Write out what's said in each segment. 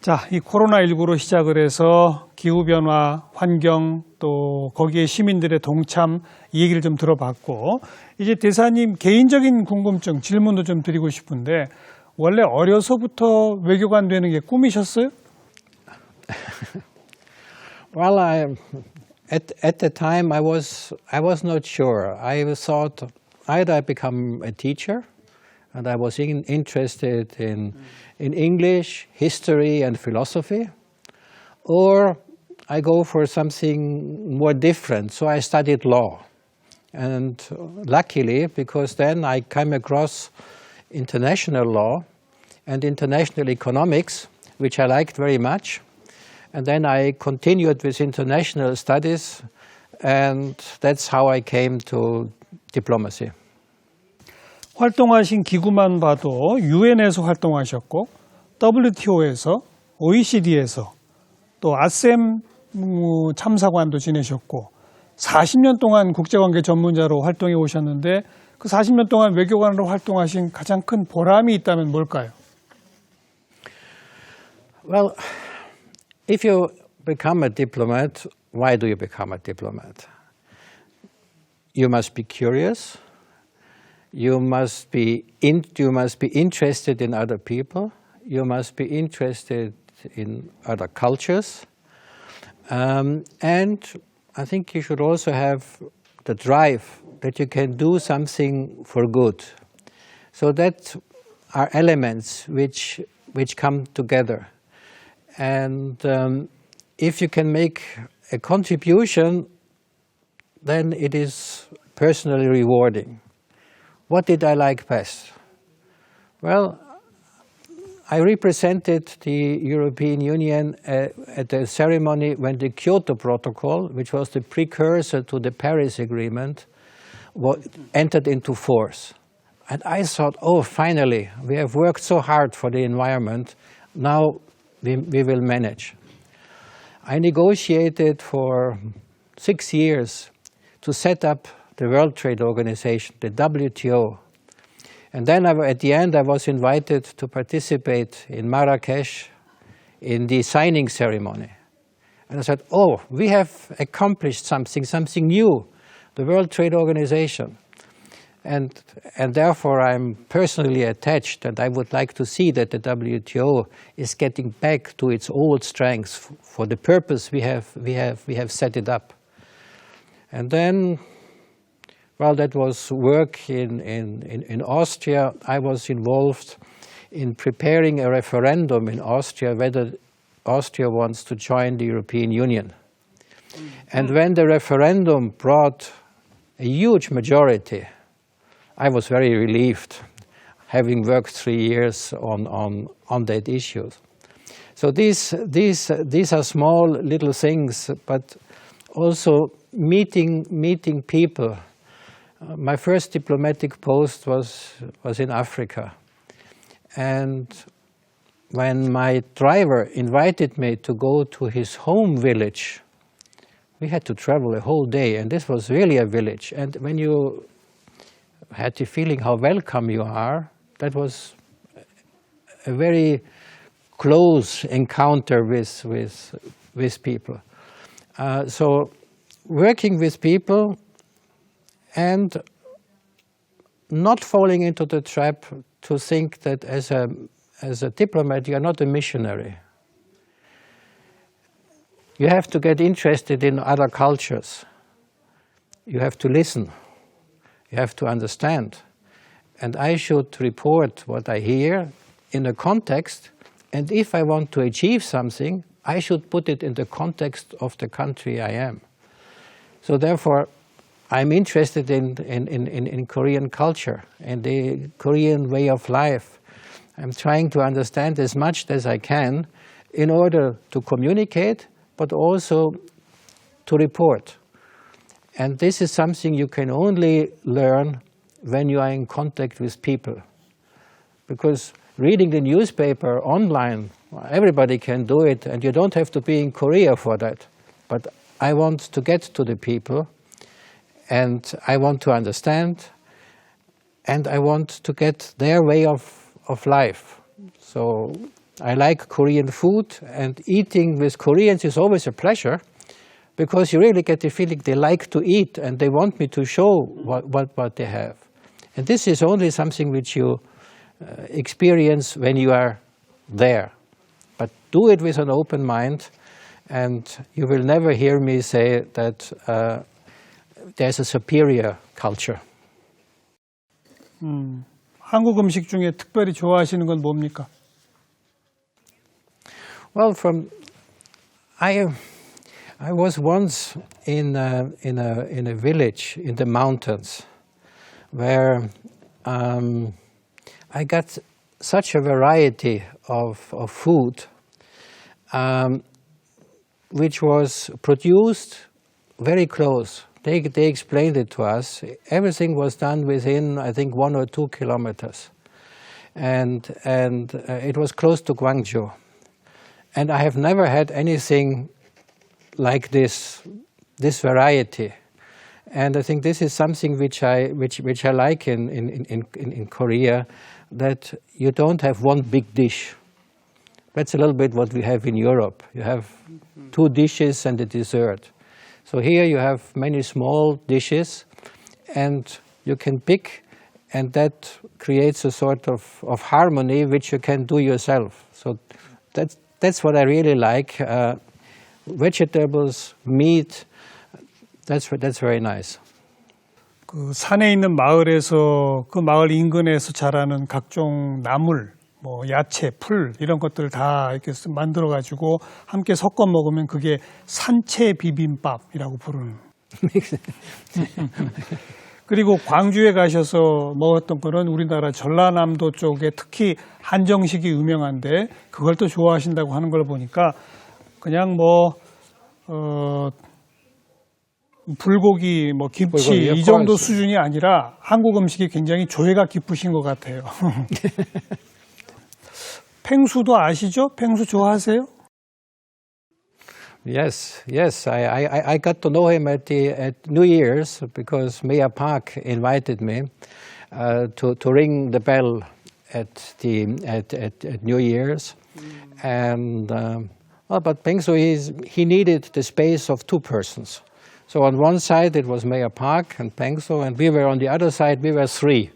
자, 이 코로나19로 시작을 해서 기후변화, 환경, 또 거기에 시민들의 동참, 이 얘기를 좀 들어봤고, 이제 대사님 개인적인 궁금증, 질문도 좀 드리고 싶은데, 원래 어려서부터 외교관 되는 게 꿈이셨어요? Well, at the time I was not sure. I thought either I become a teacher, and I was interested in English, history, and philosophy, or I go for something more different. So I studied law, and luckily, because then I came across international law and international economics, which I liked very much. And then I continued with international studies, and that's how I came to diplomacy. 활동하신 기구만 봐도 유엔에서 활동하셨고, WTO에서, OECD에서, 또 아셈 참사관도 지내셨고, 40년 동안 국제관계 전문자로 활동해 오셨는데, 그 40년 동안 외교관으로 활동하신 가장 큰 보람이 있다면 뭘까요? Well, if you become a diplomat, why do you become a diplomat? You must be curious. You must be interested in other people. You must be interested in other cultures. And I think you should also have the drive that you can do something for good. So that are elements which come together. And if you can make a contribution, then it is personally rewarding. What did I like best? Well, I represented the European Union at a ceremony when the Kyoto Protocol, which was the precursor to the Paris Agreement, entered into force. And I thought, oh, finally, we have worked so hard for the environment, now we will manage. I negotiated for 6 years to set up the World Trade Organization, the WTO. And then at the end I was invited to participate in Marrakesh in the signing ceremony. And I said, oh, we have accomplished something new, the World Trade Organization. And therefore I'm personally attached, and I would like to see that the WTO is getting back to its old strengths for the purpose we have set it up. And then, well, that was work in Austria. I was involved in preparing a referendum in Austria whether Austria wants to join the European Union. And when the referendum brought a huge majority, I was very relieved, having worked 3 years on that issue. So these are small little things, but also meeting people. My first diplomatic post was in Africa, and when my driver invited me to go to his home village, we had to travel a whole day, and this was really a village. And when you had the feeling how welcome you are, that was a very close encounter with people. So working with people and not falling into the trap to think that as a diplomat you are not a missionary. You have to get interested in other cultures. You have to listen. You have to understand. And I should report what I hear in a context, and if I want to achieve something, I should put it in the context of the country I am. So therefore, I'm interested in Korean culture and the Korean way of life. I'm trying to understand as much as I can in order to communicate, but also to report. And this is something you can only learn when you are in contact with people. Because reading the newspaper online, everybody can do it, and you don't have to be in Korea for that. But I want to get to the people, and I want to understand, and I want to get their way of life. So I like Korean food, and eating with Koreans is always a pleasure because you really get the feeling they like to eat and they want me to show what they have. And this is only something which you experience when you are there. But do it with an open mind, and you will never hear me say that there's a superior culture. 한국 음식 중에 특별히 좋아하시는 건 뭡니까? Well, I was once in a village in the mountains where I got such a variety of food which was produced very close. They explained it to us. Everything was done within, I think, 1 or 2 kilometers. And it was close to Gwangju. And I have never had anything like this variety. And I think this is something which I like in Korea, that you don't have one big dish. That's a little bit what we have in Europe. You have 2 dishes and a dessert. So here you have many small dishes, and you can pick, and that creates a sort of harmony which you can do yourself. So that's what I really like. Vegetables, meat, that's very nice. 그 산에 있는 마을에서 그 마을 인근에서 자라는 각종 나물, 뭐 야채, 풀 이런 것들을 다 이렇게 만들어 가지고 함께 섞어 먹으면 그게 산채 비빔밥이라고 부르는. 그리고 광주에 가셔서 먹었던 거는 우리나라 전라남도 쪽에 특히 한정식이 유명한데 그걸 또 좋아하신다고 하는 걸 보니까 그냥 불고기, 김치 이 정도 수준이 아니라 한국 음식이 굉장히 조예가 깊으신 것 같아요. 팽수도 아시죠? 팽수 좋아하세요? Yes. I got to know him at New Year's because Mayor Park invited me to ring the bell at New Year's, and but Pengsu he needed the space of 2 persons. So on one side it was Mayor Park and Pengsu, and we were on the other side. We were 3.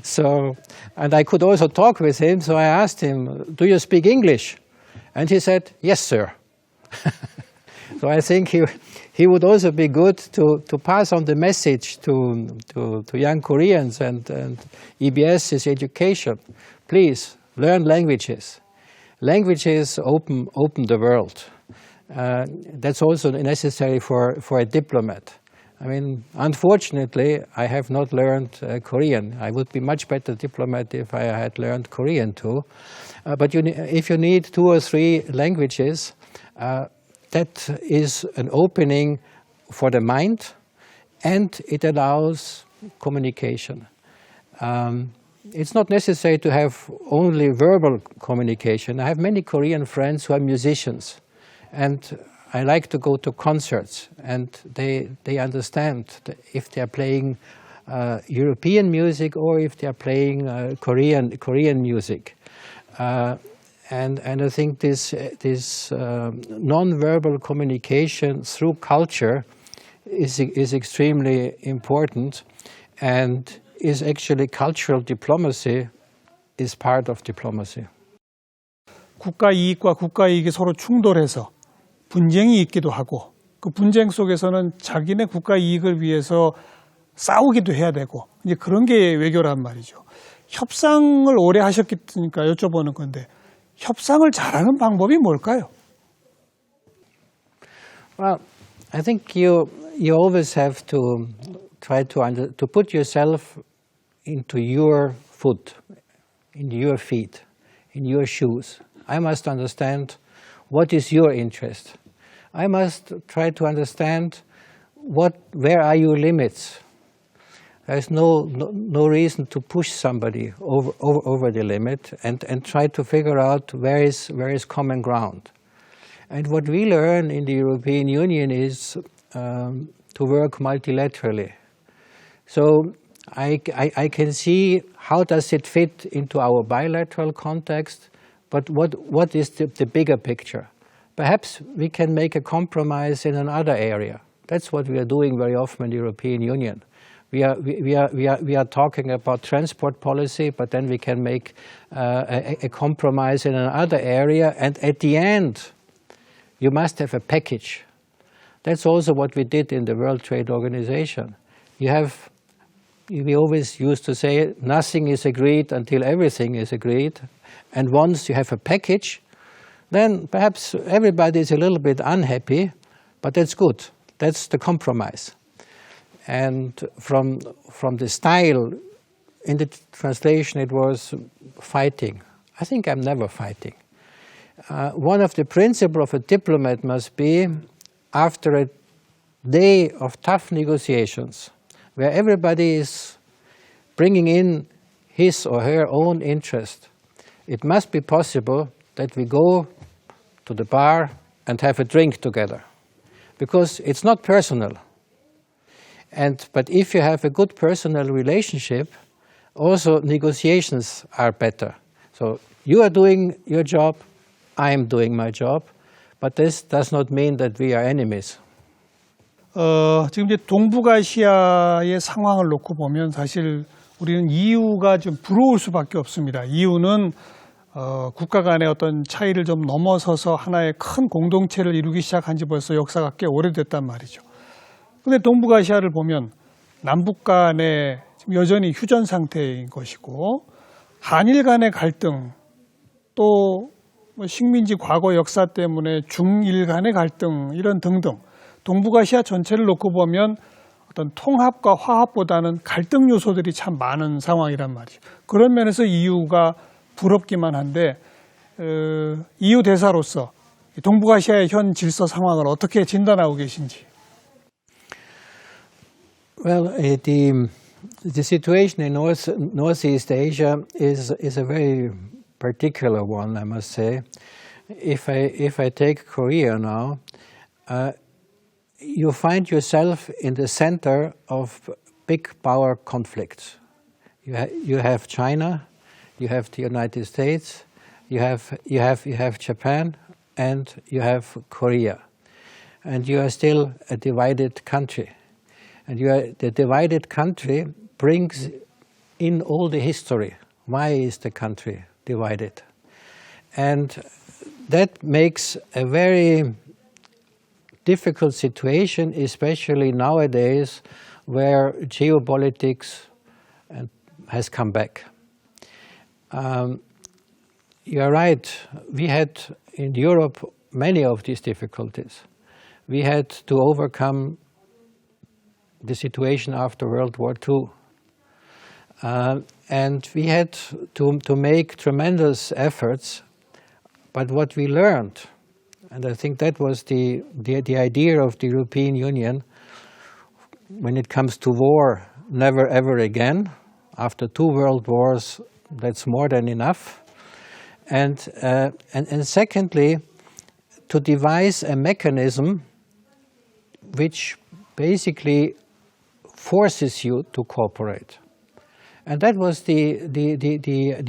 So, and I could also talk with him. So I asked him, "Do you speak English?" And he said, "Yes, sir." So I think he would also be good to pass on the message to young Koreans, and EBS is education. Please learn languages. Languages open the world. That's also necessary for a diplomat. I mean, unfortunately, I have not learned Korean. I would be much better diplomat if I had learned Korean too. But if you need 2 or 3 languages, that is an opening for the mind, and it allows communication. It's not necessary to have only verbal communication. I have many Korean friends who are musicians, and I like to go to concerts, and they understand if they are playing European music or if they are playing Korean music. And I think this non-verbal communication through culture is extremely important, and is actually cultural diplomacy is part of diplomacy. 국가 이익과 국가 이익이 서로 충돌해서 분쟁이 있기도 하고 그 분쟁 속에서는 자기네 국가 이익을 위해서 싸우기도 해야 되고 이제 그런 게 외교란 말이죠. 협상을 오래 하셨으니까 여쭤보는 건데 협상을 잘하는 방법이 뭘까요? Well, I think you always have to try to put yourself into your foot, in your feet, in your shoes. I must understand what is your interest. I must try to understand where are your limits. There's no reason to push somebody over the limit, and try to figure out where is common ground. And what we learn in the European Union is to work multilaterally. So I can see how does it fit into our bilateral context, but what is the bigger picture? Perhaps we can make a compromise in another area. That's what we are doing very often in the European Union. We are talking about transport policy, but then we can make a compromise in another area, and at the end, you must have a package. That's also what we did in the World Trade Organization. We always used to say nothing is agreed until everything is agreed, and once you have a package, then perhaps everybody is a little bit unhappy, but that's good. That's the compromise. And from the style, in the translation it was fighting. I think I'm never fighting. One of the principles of a diplomat must be, after a day of tough negotiations, where everybody is bringing in his or her own interest, it must be possible that we go to the bar and have a drink together. Because it's not personal. But if you have a good personal relationship, also negotiations are better. So you are doing your job, I am doing my job, but this does not mean that we are enemies. 지금 이제 동북아시아의 상황을 놓고 보면 사실 우리는 EU가 좀 부러울 수밖에 없습니다. EU는 국가 간의 어떤 차이를 좀 넘어서서 하나의 큰 공동체를 이루기 시작한 지 벌써 역사가 꽤 오래됐단 말이죠. 그런데 동북아시아를 보면 남북 간에 여전히 휴전 상태인 것이고, 한일 간의 갈등, 또 식민지 과거 역사 때문에 중일 간의 갈등, 이런 등등 동북아시아 전체를 놓고 보면 어떤 통합과 화합보다는 갈등 요소들이 참 많은 상황이란 말이죠. 그런 면에서 EU가 부럽기만 한데, EU 대사로서 동북아시아의 현 질서 상황을 어떻게 진단하고 계신지. Well, the situation in Northeast Asia is a very particular one, I must say. If I take Korea now, you find yourself in the center of big power conflicts. You have China, you have the United States, you have Japan, and you have Korea, and you are still a divided country. And the divided country brings in all the history. Why is the country divided? And that makes a very difficult situation, especially nowadays where geopolitics has come back. You are right, we had in Europe many of these difficulties. We had to overcome the situation after World War II. And we had to make tremendous efforts, but what we learned, and I think that was the idea of the European Union, when it comes to war, never ever again. After 2 world wars, that's more than enough. And secondly, to devise a mechanism which basically forces you to cooperate. And that was the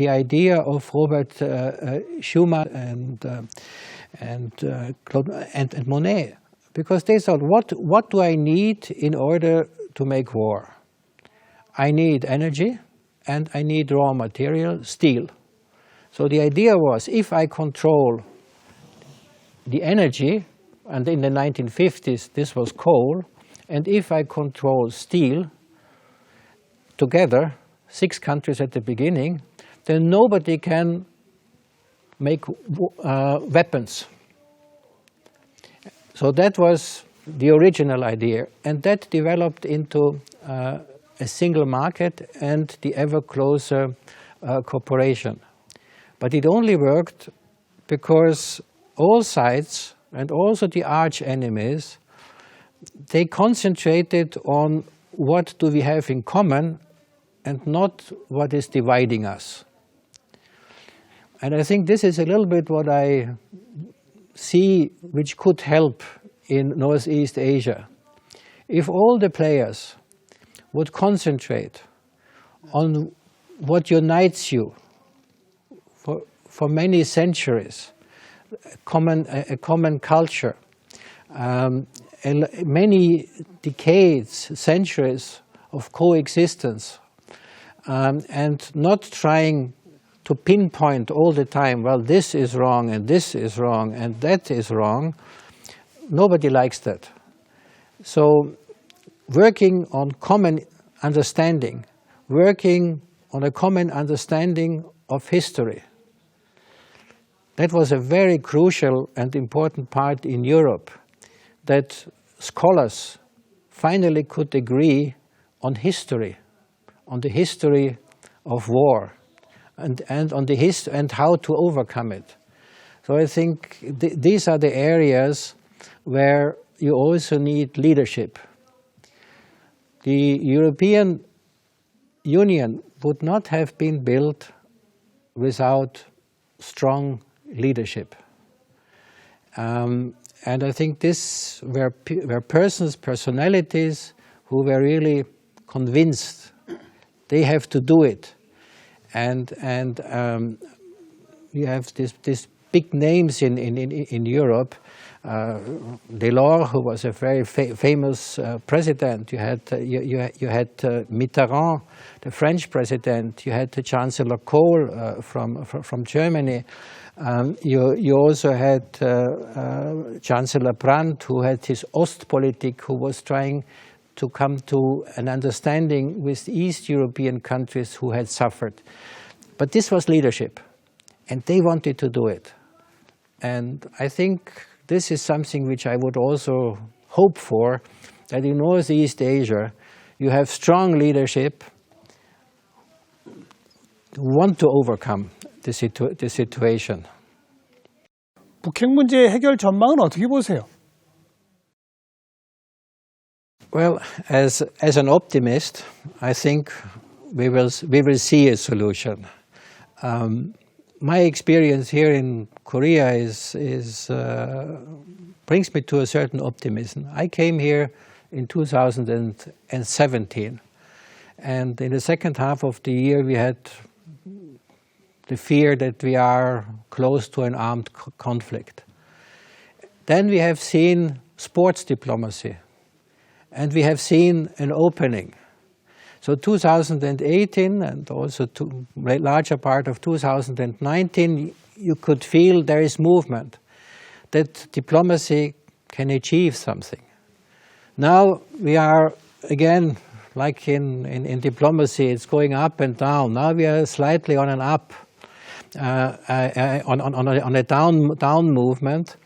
idea of Robert Schuman and Monet, because they thought, what do I need in order to make war? I need energy, and I need raw material, steel. So the idea was, if I control the energy, and in the 1950s this was coal, and if I control steel, together, 6 countries at the beginning, then nobody can make weapons. So that was the original idea, and that developed into a single market and the ever closer cooperation. But it only worked because all sides, and also the arch enemies, they concentrated on what do we have in common and not what is dividing us. And I think this is a little bit what I see which could help in Northeast Asia. If all the players would concentrate on what unites you for many centuries, a common culture, many decades, centuries of coexistence, and not trying to pinpoint all the time, well, this is wrong and this is wrong and that is wrong. Nobody likes that. So working on common understanding, working on a common understanding of history, that was a very crucial and important part in Europe, that scholars finally could agree on history, on the history of war, and on the and how to overcome it. So I think these are the areas where you also need leadership. The European Union would not have been built without strong leadership. And I think this were persons, personalities who were really convinced they have to do it. And you have these big names in Europe. Delors, who was a very famous president. You had Mitterrand, the French president. You had the Chancellor Kohl from Germany. You also had Chancellor Brandt, who had his Ostpolitik, who was trying to come to an understanding with East European countries who had suffered. But this was leadership, and they wanted to do it. And I think this is something which I would also hope for, that in Northeast Asia you have strong leadership who want to overcome the situation. 북핵 문제 해결 전망은 어떻게 보세요? Well, as an optimist, I think we will see a solution. My experience here in Korea brings me to a certain optimism. I came here in 2017, and in the second half of the year we had the fear that we are close to an armed conflict. Then we have seen sports diplomacy, and we have seen an opening. So 2018 and also a larger part of 2019, you could feel there is movement, that diplomacy can achieve something. Now we are, again, like in diplomacy, it's going up and down. Now we are slightly on an up, on a down movement,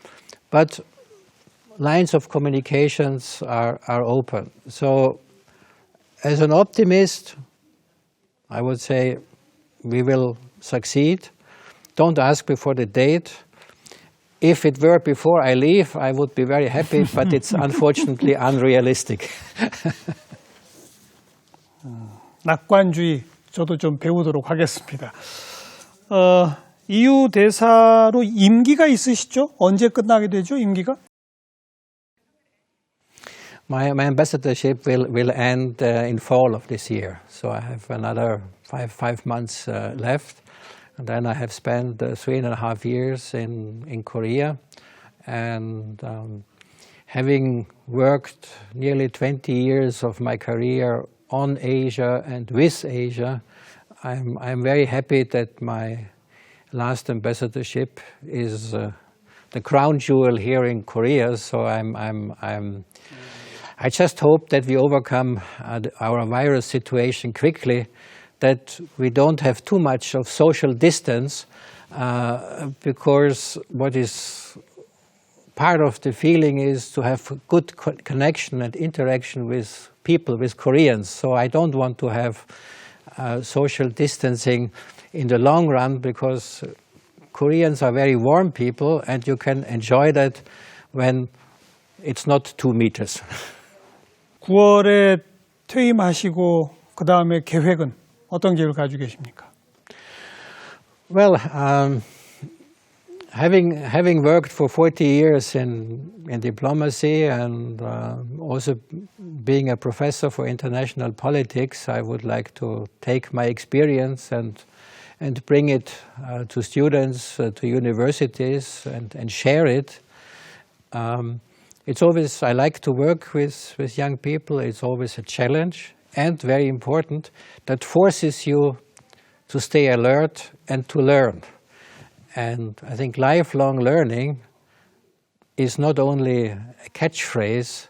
but lines of communications are open. So as an optimist, I would say we will succeed. Don't ask me for the date. If it were before I leave, I would be very happy, but it's unfortunately unrealistic. 낙관주의, 저도 좀 배우도록 하겠습니다. EU 대사로 임기가 있으시죠? 언제 끝나게 되죠, 임기가? My ambassadorship will end in fall of this year, so I have another five months left, and then I have spent 3.5 years in Korea, and having worked nearly 20 years of my career on Asia and with Asia, I'm very happy that my last ambassadorship is the crown jewel here in Korea. So I just hope that we overcome our virus situation quickly, that we don't have too much of social distance, because what is part of the feeling is to have good connection and interaction with people, with Koreans. So I don't want to have social distancing in the long run, because Koreans are very warm people and you can enjoy that when it's not 2 meters. 9월에 퇴임하시고 그 다음에 계획은 어떤 계획을 가지고 계십니까? Well, having worked for 40 years in diplomacy and also being a professor for international politics, I would like to take my experience and bring it to students, to universities, and share it. It's always, I like to work with young people. It's always a challenge and very important that forces you to stay alert and to learn. And I think lifelong learning is not only a catchphrase,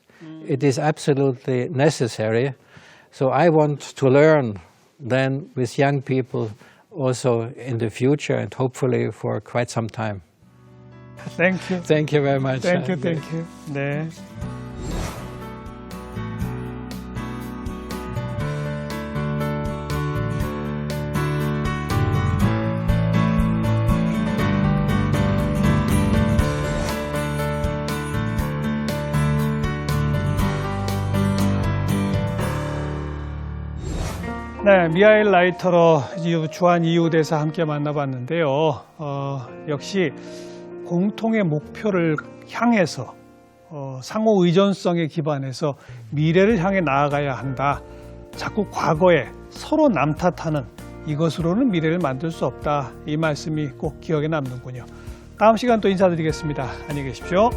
it is absolutely necessary. So I want to learn then with young people also in the future and hopefully for quite some time. Thank you. Thank you very much. Thank you. 네. 네, 미하일 라이터러 주한 이웃에서 함께 만나봤는데요. 역시 공통의 목표를 향해서 상호 의존성에 기반해서 미래를 향해 나아가야 한다. 자꾸 과거에 서로 남 탓하는 이것으로는 미래를 만들 수 없다. 이 말씀이 꼭 기억에 남는군요. 다음 시간 또 인사드리겠습니다. 안녕히 계십시오.